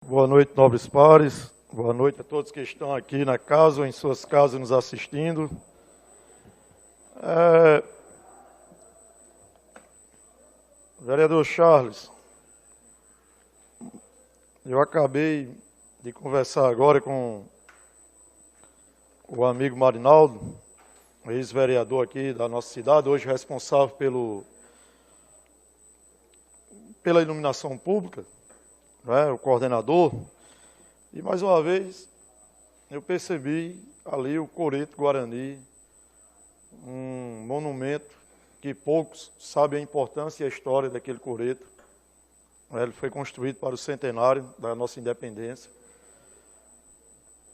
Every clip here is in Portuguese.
Boa noite, nobres pares. Boa noite a todos que estão aqui na casa ou em suas casas nos assistindo. Vereador Charles, eu acabei de conversar agora com o amigo Marinaldo, ex-vereador aqui da nossa cidade, hoje responsável pela iluminação pública, o coordenador, e mais uma vez eu percebi ali o Coreto Guarani, um monumento que poucos sabem a importância e a história daquele coreto. Ele foi construído para o centenário da nossa independência.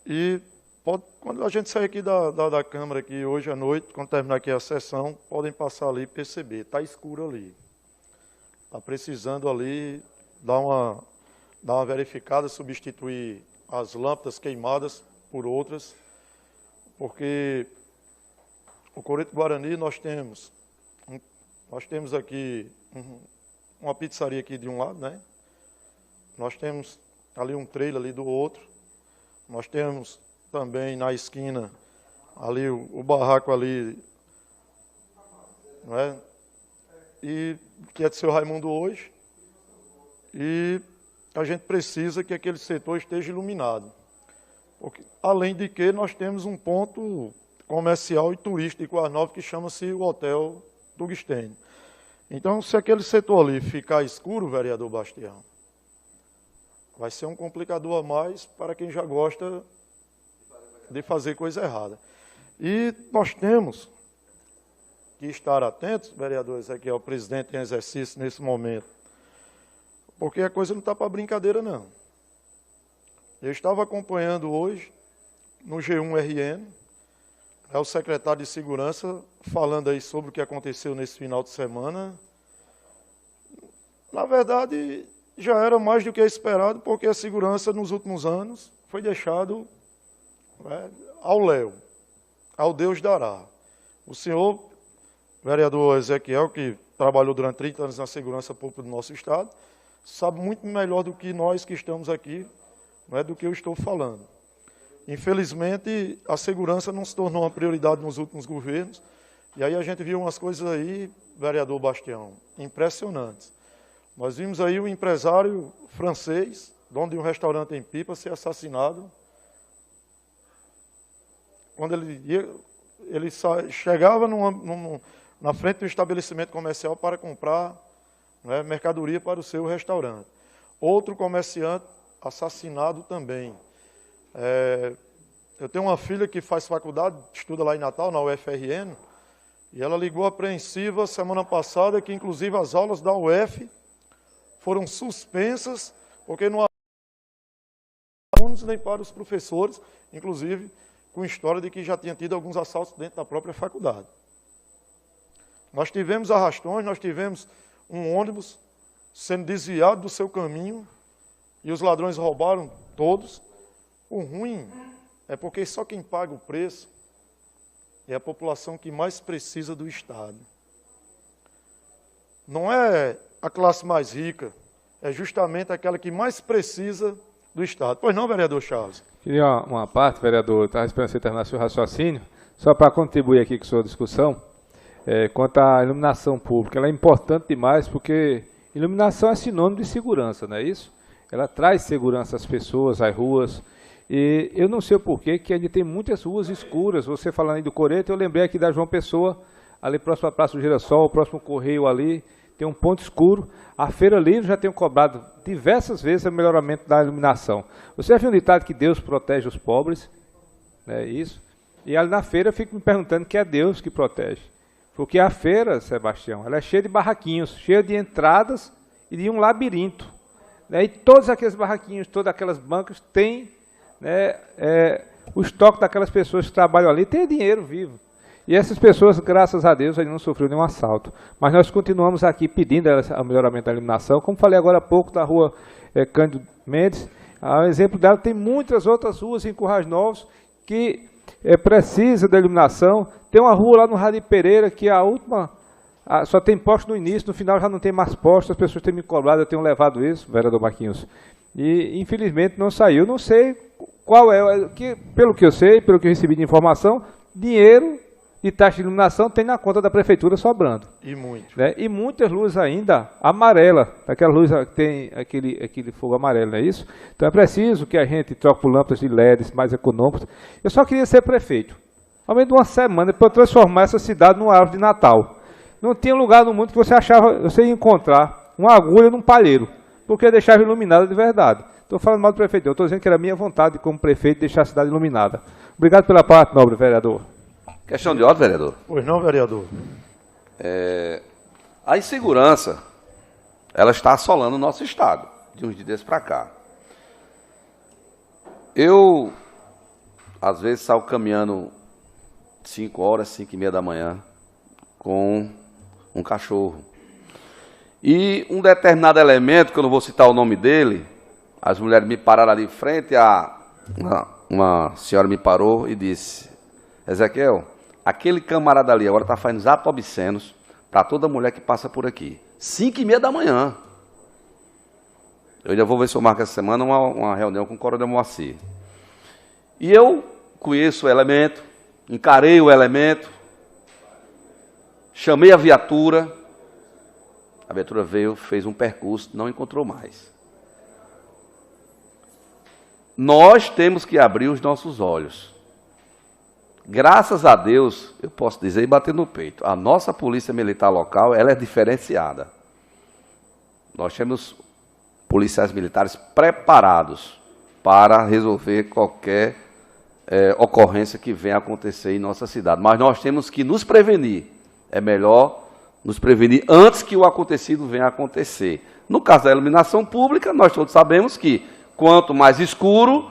E quando a gente sair aqui da Câmara aqui hoje à noite, quando terminar aqui a sessão, podem passar ali e perceber, está escuro ali. Está precisando ali dar uma verificada, substituir as lâmpadas queimadas por outras, porque o Coreto Guarani nós temos aqui uma pizzaria aqui de um lado, né? Nós temos ali um trailer ali do outro, nós temos também na esquina ali o barraco ali, né? E que é do seu Raimundo hoje, e a gente precisa que aquele setor esteja iluminado. Porque, além de que nós temos um ponto comercial e turístico Ar Novo que chama-se o Hotel Tugstênio. Então, se aquele setor ali ficar escuro, vereador Bastião, vai ser um complicador a mais para quem já gosta de fazer coisa errada. E nós temos que estar atentos, vereador Ezequiel, presidente em exercício nesse momento, porque a coisa não está para brincadeira, não. Eu estava acompanhando hoje, no G1RN, o secretário de Segurança falando aí sobre o que aconteceu nesse final de semana. Na verdade, já era mais do que esperado, porque a segurança nos últimos anos foi deixado ao léu, ao Deus dará. O senhor, vereador Ezequiel, que trabalhou durante 30 anos na segurança pública do nosso estado, sabe muito melhor do que nós que estamos aqui, do que eu estou falando. Infelizmente, a segurança não se tornou uma prioridade nos últimos governos, e aí a gente viu umas coisas aí, vereador Bastião, impressionantes. Nós vimos aí um empresário francês, dono de um restaurante em Pipa, ser assassinado. Quando ele chegava na frente do estabelecimento comercial para comprar mercadoria para o seu restaurante. Outro comerciante assassinado também. Eu tenho uma filha que faz faculdade, estuda lá em Natal, na UFRN, e ela ligou apreensiva semana passada que, inclusive, as aulas da UF foram suspensas, porque não há alunos nem para os professores, inclusive com história de que já tinha tido alguns assaltos dentro da própria faculdade. Nós tivemos arrastões, nós tivemos um ônibus sendo desviado do seu caminho e os ladrões roubaram todos. O ruim é porque só quem paga o preço é a população que mais precisa do Estado. Não é a classe mais rica, é justamente aquela que mais precisa do Estado. Pois não, vereador Charles? Queria uma parte, vereador, estava esperando você terminar seu raciocínio, só para contribuir aqui com a sua discussão, quanto à iluminação pública. Ela é importante demais porque iluminação é sinônimo de segurança, não é isso? Ela traz segurança às pessoas, às ruas. E eu não sei o porquê que ainda tem muitas ruas escuras. Você falando aí do Coreto, eu lembrei aqui da João Pessoa, ali próximo à Praça do Girassol, próximo ao Correio ali, tem um ponto escuro. A Feira Livre já tem cobrado diversas vezes o melhoramento da iluminação. Você já viu um ditado que Deus protege os pobres? É isso. E ali na feira eu fico me perguntando que é Deus que protege. Porque a feira, Sebastião, ela é cheia de barraquinhos, cheia de entradas e de um labirinto. E todos aqueles barraquinhos, todas aquelas bancas têm o estoque daquelas pessoas que trabalham ali, tem dinheiro vivo. E essas pessoas, graças a Deus, ainda não sofreram nenhum assalto. Mas nós continuamos aqui pedindo o melhoramento da iluminação. Como falei agora há pouco da rua Cândido Mendes, a exemplo dela, tem muitas outras ruas em Currais Novos que precisa da iluminação. Tem uma rua lá no Rádio Pereira que a última só tem poste no início, no final já não tem mais poste, as pessoas têm me cobrado, eu tenho levado isso, vereador Marquinhos. E, infelizmente, não saiu. Não sei qual é, pelo que eu sei, pelo que eu recebi de informação, dinheiro e taxa de iluminação tem na conta da prefeitura sobrando. E muito. Né? E muitas luzes ainda amarelas, aquela luz que tem aquele fogo amarelo, não é isso? Então é preciso que a gente troque por lâmpadas de LEDs mais econômicas. Eu só queria ser prefeito, ao menos de uma semana, para transformar essa cidade numa árvore de Natal. Não tinha lugar no mundo que você ia encontrar uma agulha num palheiro, porque deixava iluminada de verdade. Estou falando mal do prefeito, eu estou dizendo que era minha vontade como prefeito deixar a cidade iluminada. Obrigado pela parte, nobre vereador. Questão de ordem, vereador. Pois não, vereador? A insegurança, ela está assolando o nosso estado, de uns dias para cá. Eu, às vezes, saio caminhando 5 horas, 5h30 da manhã, com um cachorro. E um determinado elemento, que eu não vou citar o nome dele, as mulheres me pararam ali em frente, uma senhora me parou e disse: Ezequiel, aquele camarada ali agora está fazendo atos obscenos para toda mulher que passa por aqui. 5h30 da manhã. Eu ainda vou ver se eu marco essa semana uma reunião com o Coronel Moacir. E eu conheço o elemento, encarei o elemento, chamei a viatura veio, fez um percurso, não encontrou mais. Nós temos que abrir os nossos olhos. Graças a Deus, eu posso dizer e bater no peito, a nossa polícia militar local, ela é diferenciada. Nós temos policiais militares preparados para resolver qualquer ocorrência que venha a acontecer em nossa cidade. Mas nós temos que nos prevenir. É melhor nos prevenir antes que o acontecido venha a acontecer. No caso da iluminação pública, nós todos sabemos que quanto mais escuro,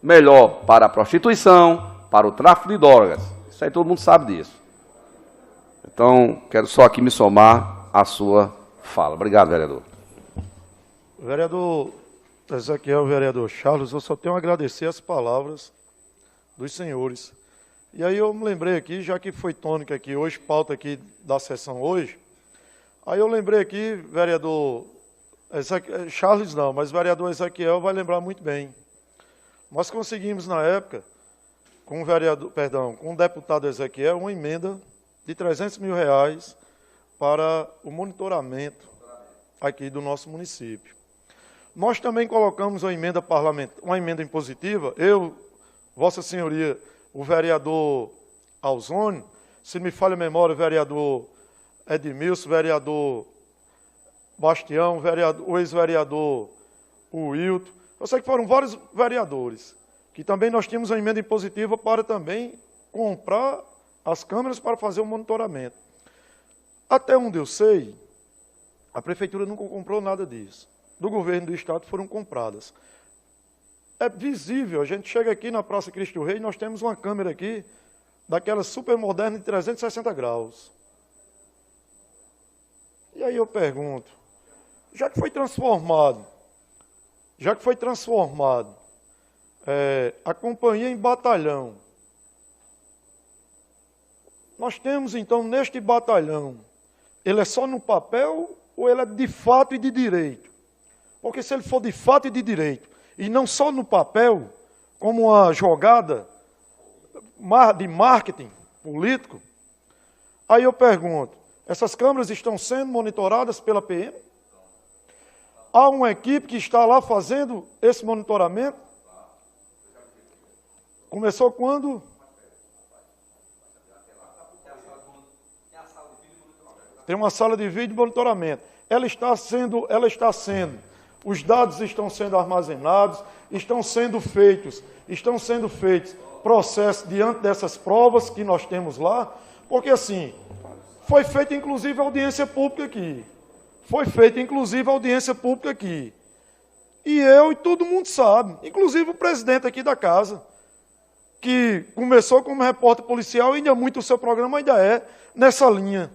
melhor para a prostituição, para o tráfico de drogas. Isso aí todo mundo sabe disso. Então, quero só aqui me somar à sua fala. Obrigado, vereador. Vereador Ezequiel, vereador Charles, eu só tenho a agradecer as palavras dos senhores. E aí eu me lembrei aqui, já que foi tônica aqui hoje, pauta aqui da sessão hoje, aí eu lembrei aqui, vereador Charles não, mas vereador Ezequiel vai lembrar muito bem. Nós conseguimos na época, com o deputado Ezequiel, uma emenda de R$300 mil para o monitoramento aqui do nosso município. Nós também colocamos uma emenda parlamentar, uma emenda impositiva, Vossa Senhoria, o vereador Alzone, se me falha a memória, o vereador Edmilson, vereador Bastião, o ex-vereador Wilton. Eu sei que foram vários vereadores, que também nós tínhamos uma emenda impositiva para também comprar as câmeras para fazer o monitoramento. Até onde eu sei, a prefeitura nunca comprou nada disso. Do governo do estado foram compradas. É visível, a gente chega aqui na Praça Cristo Rei, nós temos uma câmera aqui, daquela super moderna de 360 graus. E aí eu pergunto, já que foi transformado a companhia em batalhão, nós temos então neste batalhão, ele é só no papel ou ele é de fato e de direito? Porque se ele for de fato e de direito, e não só no papel, como uma jogada de marketing político, aí eu pergunto, essas câmeras estão sendo monitoradas pela PM? Há uma equipe que está lá fazendo esse monitoramento? Começou quando? Tem uma sala de vídeo de monitoramento. Ela está sendo, os dados estão sendo armazenados, estão sendo feitos processos diante dessas provas que nós temos lá, porque assim, foi feita inclusive audiência pública aqui. E eu e todo mundo sabe, inclusive o presidente aqui da casa, que começou como repórter policial, ainda muito o seu programa ainda é nessa linha.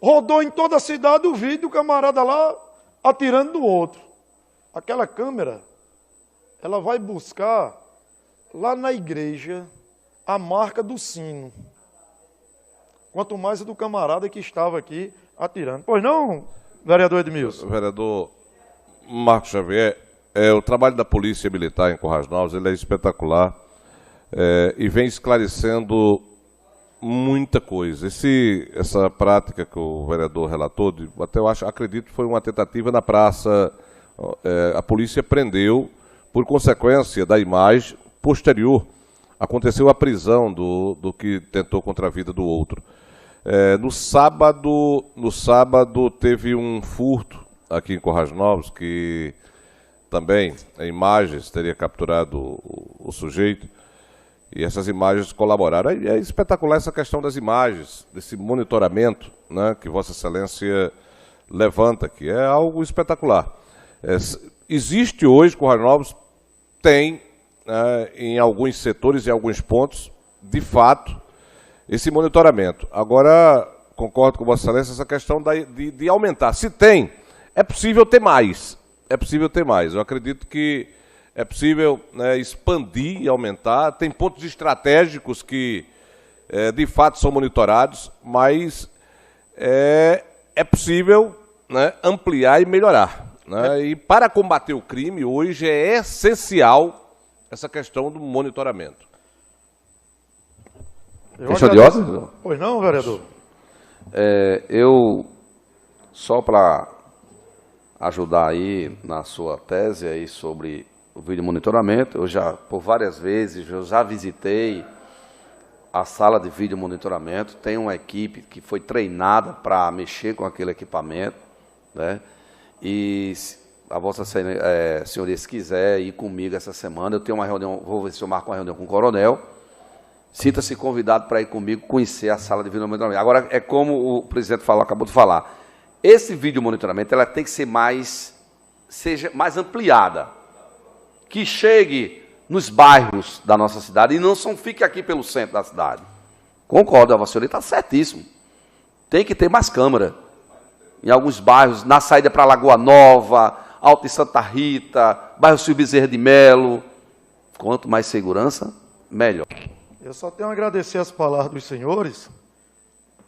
Rodou em toda a cidade o vídeo do camarada lá atirando do outro. Aquela câmera, ela vai buscar lá na igreja a marca do sino. Quanto mais a do camarada que estava aqui atirando. Pois não, vereador Edmilson? Vereador Marcos Xavier, o trabalho da Polícia Militar em Currais Novos ele é espetacular e vem esclarecendo muita coisa. Essa prática que o vereador relatou, até acredito que foi uma tentativa na praça, a polícia prendeu, por consequência da imagem posterior, aconteceu a prisão do que tentou contra a vida do outro. No sábado teve um furto aqui em Currais Novos, que também em imagens teria capturado o sujeito, e essas imagens colaboraram. É espetacular essa questão das imagens, desse monitoramento, né, que Vossa Excelência levanta aqui. É algo espetacular. Existe hoje, Currais Novos tem, em alguns setores, em alguns pontos, de fato, esse monitoramento. Agora, concordo com Vossa Excelência, essa questão de aumentar. Se tem, é possível ter mais. É possível ter mais. Eu acredito que é possível, né, expandir e aumentar. Tem pontos estratégicos que, de fato, são monitorados, mas é possível, né, ampliar e melhorar. Né? E para combater o crime, hoje é essencial essa questão do monitoramento. Questão de ordem? Pois não, vereador? Eu, só para ajudar aí na sua tese aí sobre o vídeo monitoramento, eu já, por várias vezes, eu já visitei a sala de vídeo monitoramento, tem uma equipe que foi treinada para mexer com aquele equipamento, né? E a Vossa Senhoria, se quiser ir comigo essa semana, eu tenho uma reunião, vou ver se eu marco uma reunião com o coronel, sinta-se convidado para ir comigo conhecer a sala de vídeo monitoramento. Agora, é como o presidente acabou de falar, esse vídeo monitoramento ela tem que ser seja mais ampliada, que chegue nos bairros da nossa cidade e não só fique aqui pelo centro da cidade. Concordo, a Vossa Senhoria está certíssimo. Tem que ter mais câmera. Em alguns bairros, na saída para Lagoa Nova, Alto de Santa Rita, bairro Silvio Bezerra de Melo. Quanto mais segurança, melhor. Eu só tenho a agradecer as palavras dos senhores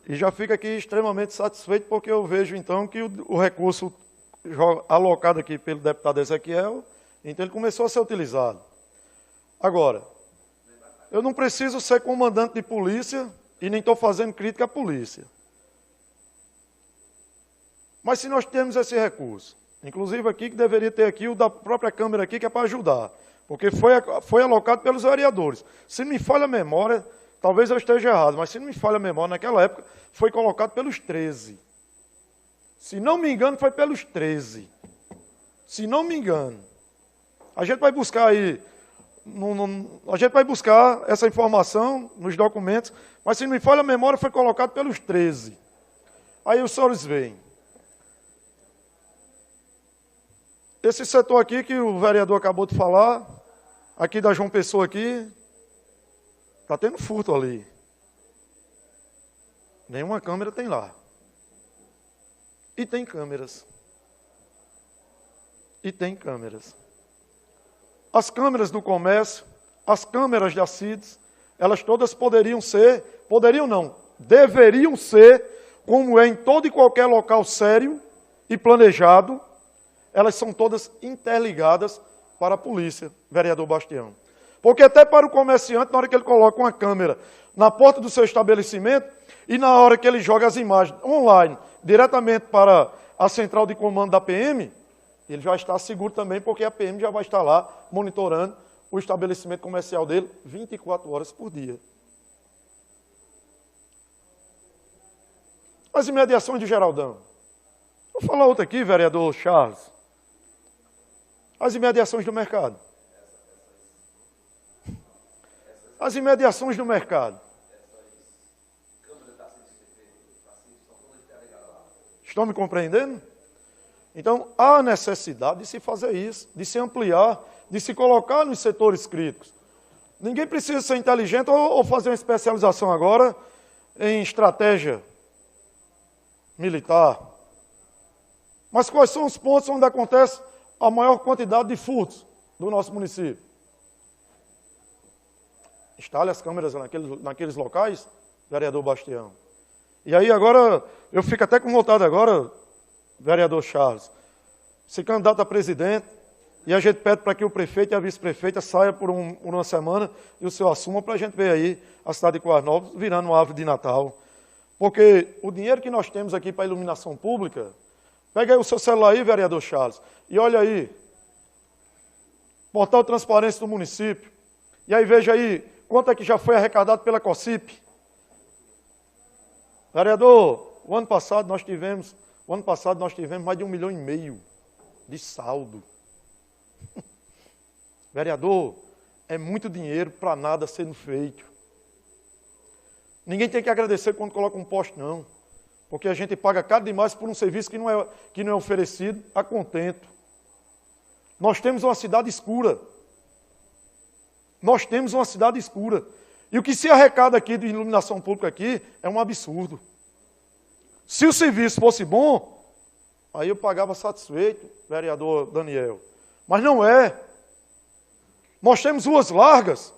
e já fico aqui extremamente satisfeito porque eu vejo, então, que o recurso alocado aqui pelo deputado Ezequiel, então ele começou a ser utilizado. Agora, eu não preciso ser comandante de polícia e nem estou fazendo crítica à polícia. Mas se nós temos esse recurso, inclusive aqui que deveria ter aqui o da própria Câmara aqui, que é para ajudar, porque foi alocado pelos vereadores. Se não me falha a memória, talvez eu esteja errado, mas se não me falha a memória, naquela época foi colocado pelos 13. Se não me engano, foi pelos 13. Se não me engano. A gente vai buscar aí, a gente vai buscar essa informação nos documentos, mas se não me falha a memória, foi colocado pelos 13. Aí os senhores veem. Esse setor aqui que o vereador acabou de falar, aqui da João Pessoa aqui, está tendo furto ali. Nenhuma câmera tem lá. E tem câmeras. E tem câmeras. As câmeras do comércio, as câmeras da CIDS, elas todas deveriam ser, como é em todo e qualquer local sério e planejado, elas são todas interligadas para a polícia, vereador Bastião. Porque até para o comerciante, na hora que ele coloca uma câmera na porta do seu estabelecimento e na hora que ele joga as imagens online diretamente para a central de comando da PM, ele já está seguro também, porque a PM já vai estar lá monitorando o estabelecimento comercial dele 24 horas por dia. As imediações de Geraldão. Vou falar outra aqui, vereador Charles. As imediações do mercado. As imediações do mercado. Estão me compreendendo? Então, há necessidade de se fazer isso, de se ampliar, de se colocar nos setores críticos. Ninguém precisa ser inteligente ou fazer uma especialização agora em estratégia militar. Mas quais são os pontos onde acontece a maior quantidade de furtos do nosso município? Instale as câmeras naqueles locais, vereador Bastião. E aí agora, eu fico até com vontade agora, vereador Charles, se candidato a presidente, E a gente pede para que o prefeito e a vice-prefeita saiam por uma semana e o senhor assuma para a gente ver aí a cidade de Currais Novos virando uma árvore de Natal. Porque o dinheiro que nós temos aqui para iluminação pública, pega aí o seu celular aí, vereador Charles, e olha aí, portal de transparência do município, e aí veja aí quanto é que já foi arrecadado pela COSIP. Vereador, o ano passado nós tivemos mais de 1,5 milhão de saldo. Vereador, é muito dinheiro para nada sendo feito. Ninguém tem que agradecer quando coloca um poste, não. Porque a gente paga caro demais por um serviço que não é oferecido a contento. Nós temos uma cidade escura. Nós temos uma cidade escura. E o que se arrecada aqui de iluminação pública aqui é um absurdo. Se o serviço fosse bom, aí eu pagava satisfeito, vereador Daniel. Mas não é. Nós temos ruas largas,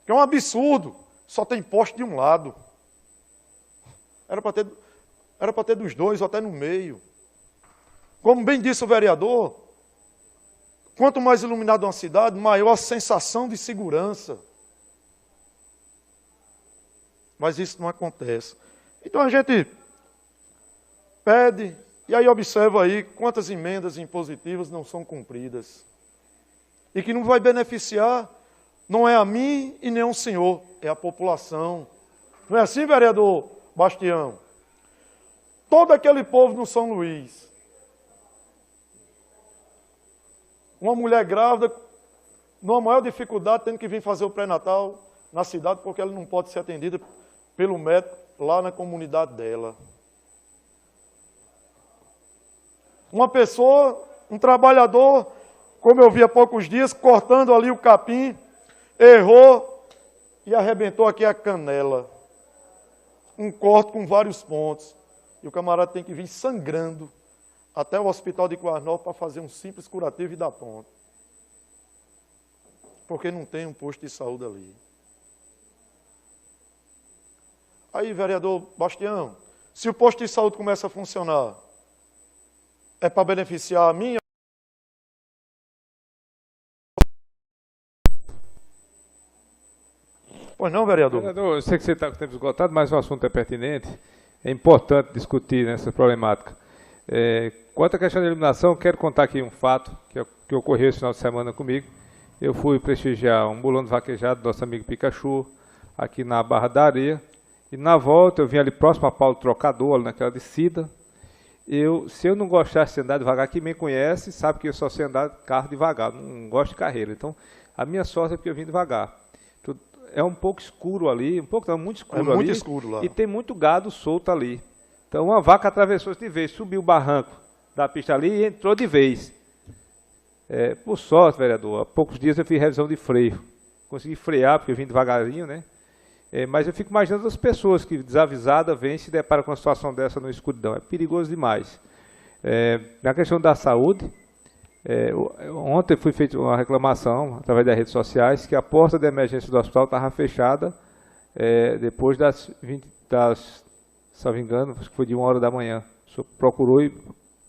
que é um absurdo. Só tem poste de um lado. Era para ter dos dois, ou até no meio. Como bem disse o vereador, quanto mais iluminado uma cidade, maior a sensação de segurança. Mas isso não acontece. Então a gente pede, e aí observa aí quantas emendas impositivas não são cumpridas. E que não vai beneficiar, não é a mim e nem ao senhor, é a população. Não é assim, vereador Bastião? Todo aquele povo no São Luís, uma mulher grávida, numa maior dificuldade, tendo que vir fazer o pré-natal na cidade, porque ela não pode ser atendida pelo médico lá na comunidade dela. Uma pessoa, um trabalhador, como eu vi há poucos dias, cortando ali o capim, errou e arrebentou aqui a canela. Um corte com vários pontos. E o camarada tem que vir sangrando até o hospital de Currais Novos para fazer um simples curativo e dar ponto. Porque não tem um posto de saúde ali. Aí, vereador Bastião, se o posto de saúde começa a funcionar, é para beneficiar a mim? Pois não, vereador? Vereador, eu sei que você está com o tempo esgotado, mas o assunto é pertinente. É importante discutir nessa problemática. Quanto à questão da iluminação, quero contar aqui um fato que ocorreu esse final de semana comigo. Eu fui prestigiar um bolão de vaquejado do nosso amigo Pikachu, aqui na Barra da Areia. E na volta, eu vim ali próximo a Paulo Trocador, ali naquela descida. Se eu não gostasse de andar devagar, quem me conhece sabe que eu só sei andar de carro devagar, não gosto de carreira. Então, a minha sorte é porque eu vim devagar. É um pouco escuro ali, muito escuro ali. Muito escuro lá. E tem muito gado solto ali. Então, uma vaca atravessou de vez, subiu o barranco da pista ali e entrou de vez. Por sorte, vereador, há poucos dias eu fiz revisão de freio. Consegui frear, porque eu vim devagarinho, né? Mas eu fico imaginando as pessoas que, desavisadas, vêm e se deparam com uma situação dessa no escuridão. É perigoso demais. Na questão da saúde, ontem foi feita uma reclamação, através das redes sociais, que a porta de emergência do hospital estava fechada depois se não me engano, acho que foi de 1h da manhã. O senhor procurou e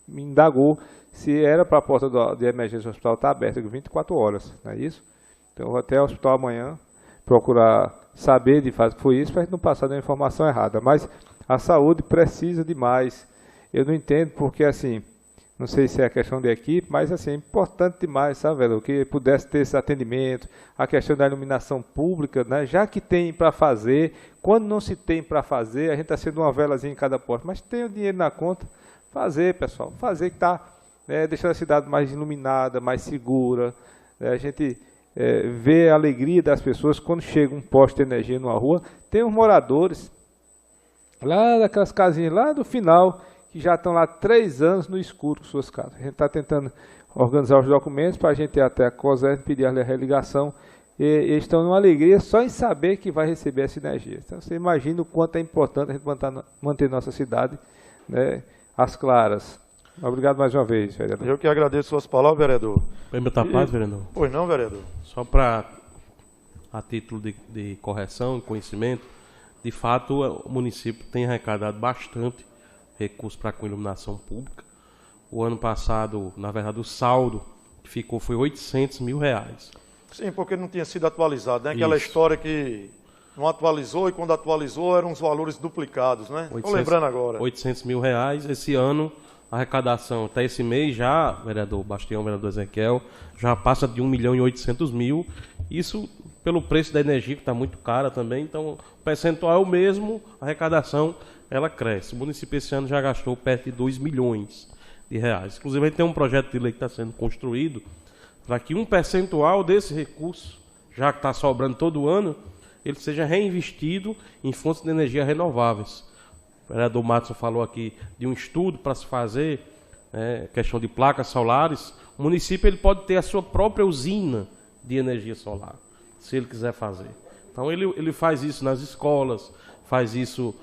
me indagou se era para a porta de emergência do hospital estar aberta 24 horas, não é isso? Então, eu vou até o hospital amanhã procurar saber de fato que foi isso, para a gente não passar de uma informação errada. Mas a saúde precisa demais. Eu não entendo porque, assim, não sei se é a questão de equipe, mas, assim, é importante demais, sabe, velho, que pudesse ter esse atendimento, a questão da iluminação pública, né, já que tem para fazer, quando não se tem para fazer, a gente está sendo uma velazinha em cada porta, mas tem o dinheiro na conta, fazer, pessoal, fazer que está deixando a cidade mais iluminada, mais segura, a gente vê a alegria das pessoas quando chega um poste de energia numa rua. Tem os moradores lá daquelas casinhas lá do final que já estão lá 3 anos no escuro com suas casas. A gente está tentando organizar os documentos para a gente ir até a COSERN pedir a religação. E eles estão numa alegria só em saber que vai receber essa energia. Então você imagina o quanto é importante a gente manter nossa cidade, né, às claras. Obrigado mais uma vez, vereador. Eu que agradeço suas palavras, vereador. Bem, botar paz, vereador. Pois não, vereador. Só para, a título de correção e conhecimento, de fato, o município tem arrecadado bastante recursos para com iluminação pública. O ano passado, na verdade, o saldo que ficou foi R$800 mil. Sim, porque não tinha sido atualizado, né? Aquela história que não atualizou e quando atualizou eram os valores duplicados, né? Estou lembrando agora. R$800 mil. Esse ano, a arrecadação, até esse mês já, vereador Bastião, vereador Ezequiel, já passa de 1.800.000. Isso pelo preço da energia, que está muito cara também. Então, o percentual é o mesmo, a arrecadação ela cresce. O município esse ano já gastou perto de R$2 milhões. Inclusive, a gente tem um projeto de lei que está sendo construído para que um percentual desse recurso, já que está sobrando todo ano, ele seja reinvestido em fontes de energia renováveis. O vereador Matson falou aqui de um estudo para se fazer, questão de placas solares. O município ele pode ter a sua própria usina de energia solar, se ele quiser fazer. Então ele faz isso nas escolas, faz isso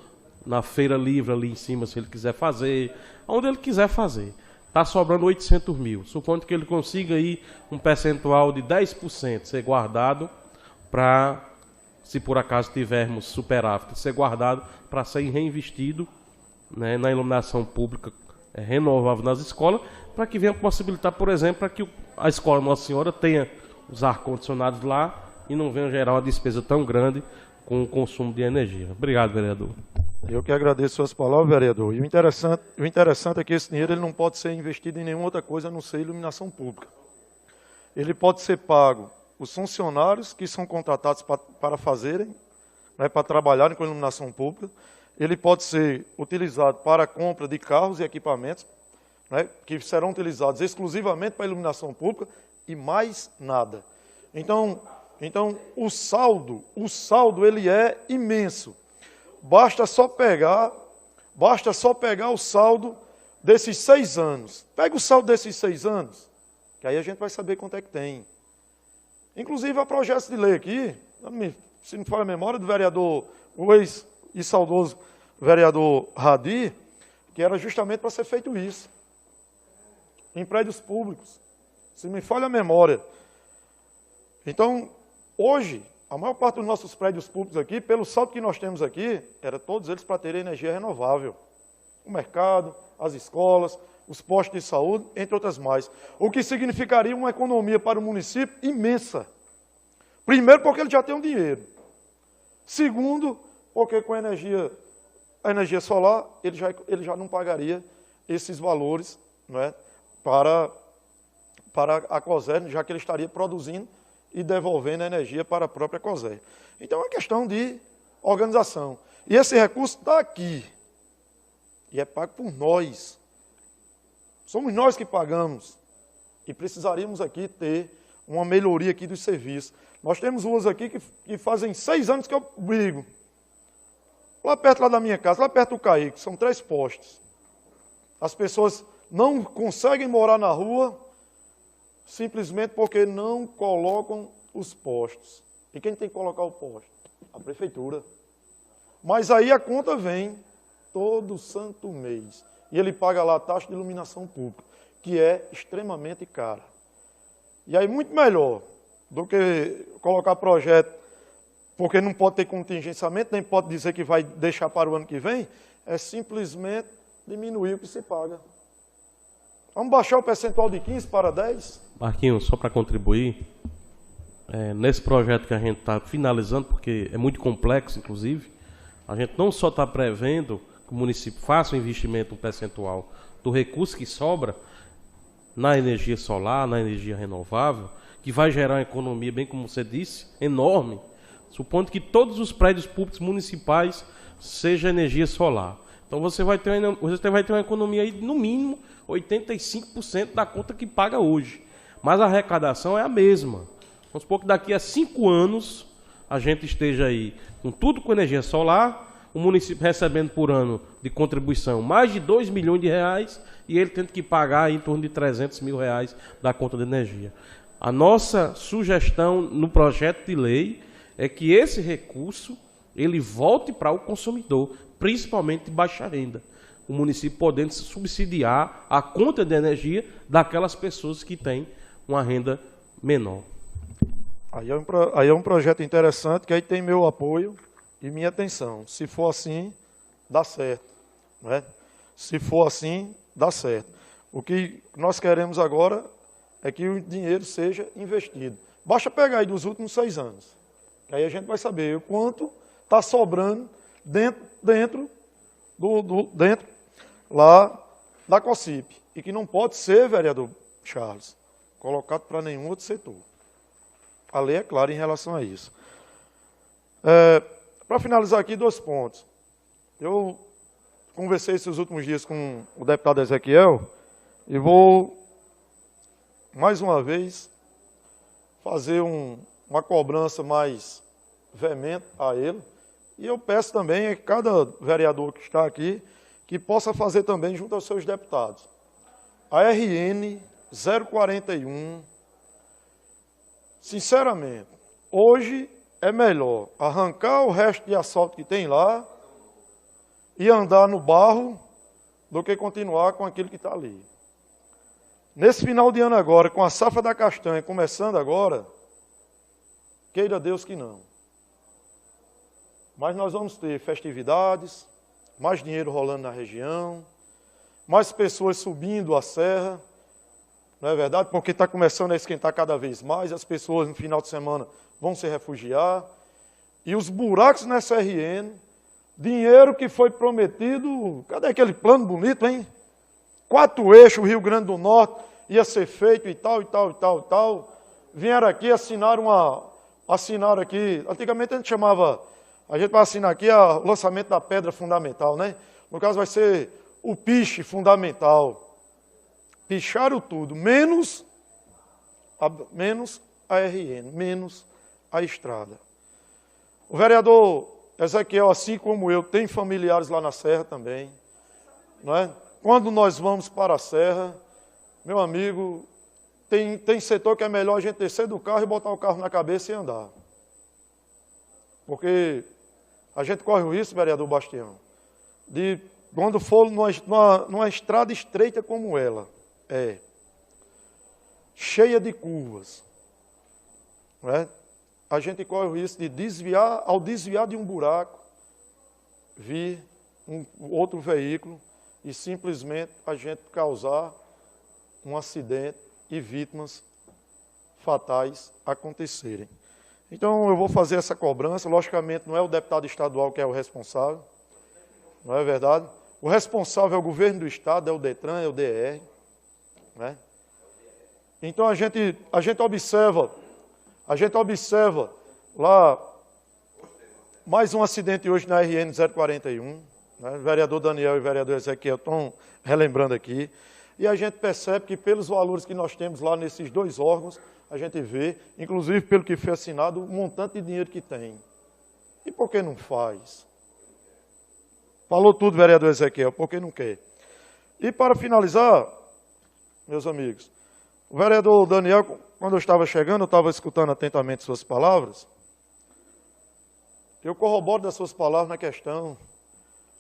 na feira livre ali em cima, se ele quiser fazer, onde ele quiser fazer. Está sobrando 800 mil. Supondo que ele consiga aí um percentual de 10% ser guardado para, se por acaso tivermos superávit, ser guardado para ser reinvestido, né, na iluminação pública renovável nas escolas, para que venha possibilitar, por exemplo, para que a escola Nossa Senhora tenha os ar-condicionados lá e não venha gerar uma despesa tão grande com o consumo de energia. Obrigado, vereador. Eu que agradeço suas palavras, vereador. E o interessante é que esse dinheiro ele não pode ser investido em nenhuma outra coisa a não ser iluminação pública. Ele pode ser pago os funcionários que são contratados para fazerem, né, para trabalharem com iluminação pública. Ele pode ser utilizado para a compra de carros e equipamentos, né, que serão utilizados exclusivamente para iluminação pública e mais nada. Então o saldo ele é imenso. Basta só pegar o saldo desses 6 anos. Pega o saldo desses 6 anos, que aí a gente vai saber quanto é que tem. Inclusive, há projetos de lei aqui, se não for a memória, do vereador, o ex e saudoso vereador Radi, que era justamente para ser feito isso. Em prédios públicos. Se me falha a memória. Então, hoje, a maior parte dos nossos prédios públicos aqui, pelo saldo que nós temos aqui, era todos eles para terem energia renovável. O mercado, as escolas, os postos de saúde, entre outras mais. O que significaria uma economia para o município imensa. Primeiro, porque ele já tem um dinheiro. Segundo, porque com a energia solar, ele já não pagaria esses valores, né, para a COSER, já que ele estaria produzindo e devolvendo a energia para a própria COSER. Então, é uma questão de organização. E esse recurso está aqui. E é pago por nós. Somos nós que pagamos. E precisaríamos aqui ter uma melhoria aqui dos serviços. Nós temos ruas aqui que fazem 6 anos que eu brigo. Lá perto da minha casa, lá perto do Caíque, são 3 postes. As pessoas não conseguem morar na rua simplesmente porque não colocam os postos. E quem tem que colocar o posto? A prefeitura. Mas aí a conta vem todo santo mês. E ele paga lá a taxa de iluminação pública, que é extremamente cara. E aí muito melhor do que colocar projeto, porque não pode ter contingenciamento, nem pode dizer que vai deixar para o ano que vem, é simplesmente diminuir o que se paga. Vamos baixar o percentual de 15 para 10? Marquinhos, só para contribuir, nesse projeto que a gente está finalizando, porque é muito complexo, inclusive, a gente não só está prevendo que o município faça um investimento, um percentual do recurso que sobra na energia solar, na energia renovável, que vai gerar uma economia, bem como você disse, enorme, supondo que todos os prédios públicos municipais sejam energia solar. Então você vai ter uma economia aí, no mínimo, 85% da conta que paga hoje. Mas a arrecadação é a mesma. Vamos supor que daqui a 5 anos a gente esteja aí com tudo com energia solar, o município recebendo por ano de contribuição mais de R$2 milhões e ele tendo que pagar em torno de R$300 mil da conta de energia. A nossa sugestão no projeto de lei é que esse recurso ele volte para o consumidor, principalmente de baixa renda. O município podendo subsidiar a conta de energia daquelas pessoas que têm uma renda menor. Aí é um projeto interessante, que aí tem meu apoio e minha atenção. Se for assim, dá certo. Né? Se for assim, dá certo. O que nós queremos agora é que o dinheiro seja investido. Basta pegar aí dos últimos 6 anos. Aí a gente vai saber o quanto está sobrando dentro lá da COSIP. E que não pode ser, vereador Charles, colocado para nenhum outro setor. A lei é clara em relação a isso. Para finalizar aqui, 2 pontos. Eu conversei esses últimos dias com o deputado Ezequiel e vou, mais uma vez, fazer uma cobrança mais veemente a ele. E eu peço também a cada vereador que está aqui que possa fazer também junto aos seus deputados. A RN 041, sinceramente, hoje é melhor arrancar o resto de asfalto que tem lá e andar no barro do que continuar com aquilo que está ali. Nesse final de ano agora, com a safra da castanha começando agora, queira Deus que não. Mas nós vamos ter festividades, mais dinheiro rolando na região, mais pessoas subindo a serra, não é verdade? Porque está começando a esquentar cada vez mais, as pessoas no final de semana vão se refugiar, e os buracos nessa RN, dinheiro que foi prometido, cadê aquele plano bonito, hein? 4 eixos, Rio Grande do Norte, ia ser feito e tal, e tal, e tal, e tal. Vieram aqui, assinaram aqui, antigamente a gente vai assinar aqui o lançamento da pedra fundamental, né? No caso vai ser o piche fundamental. Picharam tudo, menos a RN, menos a estrada. O vereador Ezequiel, assim como eu, tem familiares lá na Serra também, não é? Quando nós vamos para a Serra, meu amigo, tem setor que é melhor a gente descer do carro e botar o carro na cabeça e andar. Porque a gente corre o risco, vereador Bastião, de quando for numa estrada estreita como ela, cheia de curvas, não é? A gente corre o risco de ao desviar de um buraco, vir um outro veículo e simplesmente a gente causar um acidente e vítimas fatais acontecerem. Então eu vou fazer essa cobrança, logicamente não é o deputado estadual que é o responsável, não é verdade? O responsável é o governo do estado, é o DETRAN, é o DR, né? Então a gente observa lá mais um acidente hoje na RN 041, né? O vereador Daniel e o vereador Ezequiel estão relembrando aqui, e a gente percebe que pelos valores que nós temos lá nesses 2 órgãos, a gente vê, inclusive pelo que foi assinado, o montante de dinheiro que tem. E por que não faz? Falou tudo, vereador Ezequiel, por que não quer? E para finalizar, meus amigos, o vereador Daniel, quando eu estava chegando, eu estava escutando atentamente suas palavras. Eu corroboro das suas palavras na questão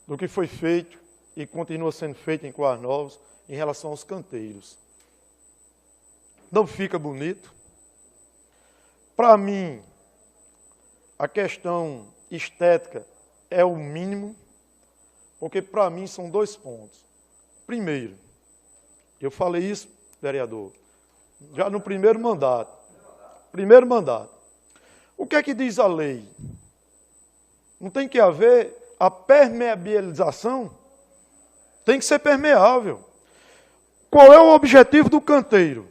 do que foi feito e continua sendo feito em Coarnos Novos em relação aos canteiros. Não fica bonito. Para mim, a questão estética é o mínimo, porque para mim são 2 pontos. Primeiro, eu falei isso, vereador, já no primeiro mandato. O que é que diz a lei? Não tem que haver a permeabilização? Tem que ser permeável. Qual é o objetivo do canteiro?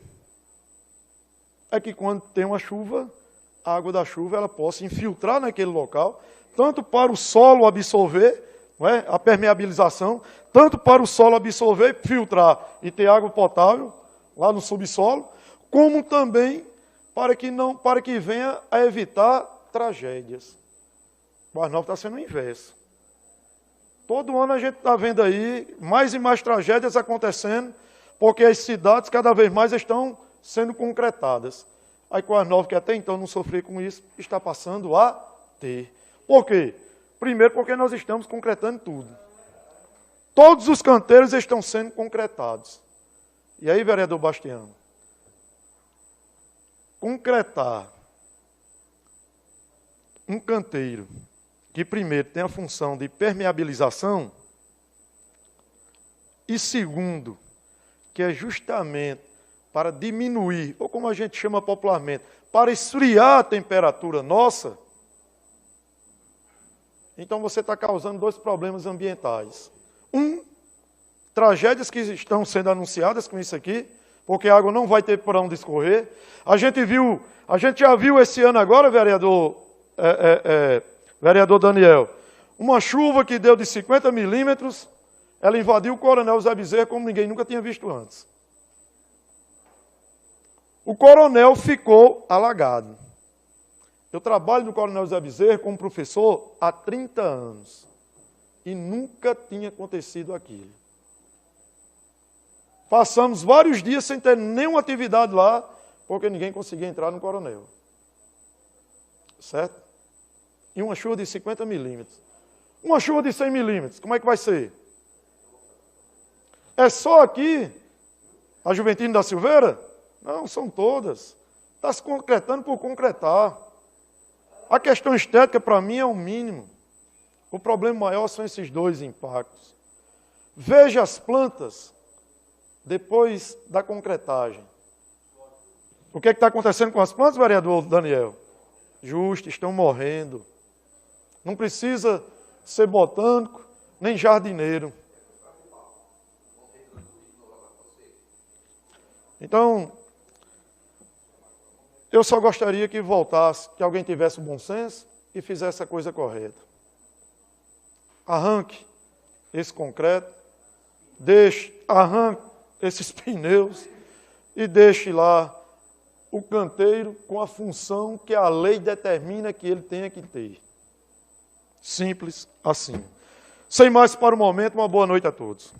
É que quando tem uma chuva, a água da chuva ela possa infiltrar naquele local, tanto para o solo absorver, não é? A permeabilização, tanto para o solo absorver, filtrar e ter água potável lá no subsolo, como também para que venha a evitar tragédias. O Coarnos Novos está sendo o inverso. Todo ano a gente está vendo aí mais e mais tragédias acontecendo, porque as cidades cada vez mais estão sendo concretadas. Aí Coarnos Novos, que até então não sofria com isso, está passando a ter. Por quê? Primeiro porque nós estamos concretando tudo. Todos os canteiros estão sendo concretados. E aí, vereador Bastião, concretar um canteiro que primeiro tem a função de permeabilização e segundo, que é justamente para diminuir, ou como a gente chama popularmente, para esfriar a temperatura nossa, então você está causando dois problemas ambientais. Tragédias que estão sendo anunciadas com isso aqui, porque a água não vai ter para onde escorrer. A gente já viu esse ano agora, vereador Daniel, uma chuva que deu de 50 milímetros, ela invadiu o Coronel Zé Bezerra como ninguém nunca tinha visto antes. O Coronel ficou alagado. Eu trabalho no Coronel Zé Bezerra como professor há 30 anos. E nunca tinha acontecido aquilo. Passamos vários dias sem ter nenhuma atividade lá, porque ninguém conseguia entrar no Coronel. Certo? E uma chuva de 50 milímetros. Uma chuva de 100 milímetros, como é que vai ser? É só aqui a Juventino da Silveira? Não, são todas. Está se concretando por concretar. A questão estética, para mim, é o mínimo. O problema maior são esses dois impactos. Veja as plantas depois da concretagem. O que está acontecendo com as plantas, vereador Daniel? Justo, estão morrendo. Não precisa ser botânico, nem jardineiro. Então, eu só gostaria que voltasse, que alguém tivesse o bom senso e fizesse a coisa correta. Arranque esse concreto, arranque esses pneus e deixe lá o canteiro com a função que a lei determina que ele tenha que ter. Simples assim. Sem mais para o momento, uma boa noite a todos.